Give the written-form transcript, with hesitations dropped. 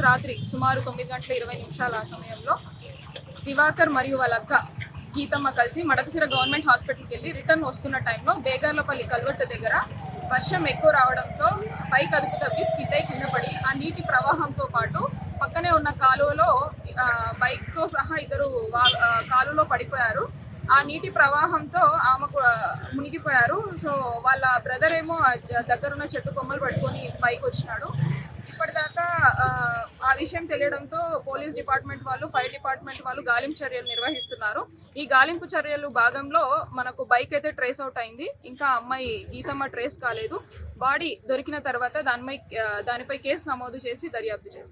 రాత్రి సుమారు 9:20 ఆ సమయంలో దివాకర్ మరియు వాళ్ళ అక్క గీతమ్మ కలిసి మడకసిర గవర్నమెంట్ హాస్పిటల్కి వెళ్ళి రిటర్న్ వస్తున్న టైంలో బేగర్లపల్లి కల్వర్టు దగ్గర వర్షం ఎక్కువ రావడంతో పైకి అదుపు తప్పి స్కిడ్ అయి కింద పడి ఆ నీటి ప్రవాహంతో పాటు పక్కనే ఉన్న కాలువలో బైక్తో సహా ఇద్దరు కాలువలో పడిపోయారు. ఆ నీటి ప్రవాహంతో ఆమెకు మునిగిపోయారు. సో వాళ్ళ బ్రదర్ ఏమో దగ్గరున్న చెట్టు కొమ్మలు పట్టుకొని పైకి వచ్చినాడు. ఇప్పటిదాకా ఆ విషయం తెలియడంతో పోలీస్ డిపార్ట్మెంట్ వాళ్ళు, ఫైర్ డిపార్ట్మెంట్ వాళ్ళు గాలింపు చర్యలు నిర్వహిస్తున్నారు. ఈ గాలింపు చర్యలు భాగంలో మనకు బైక్ అయితే ట్రేస్ అవుట్ అయింది. ఇంకా అమ్మాయి గీతమ్మ ట్రేస్ కాలేదు. బాడీ దొరికిన తర్వాత దానిపై కేసు నమోదు చేసి దర్యాప్తు చేస్తారు.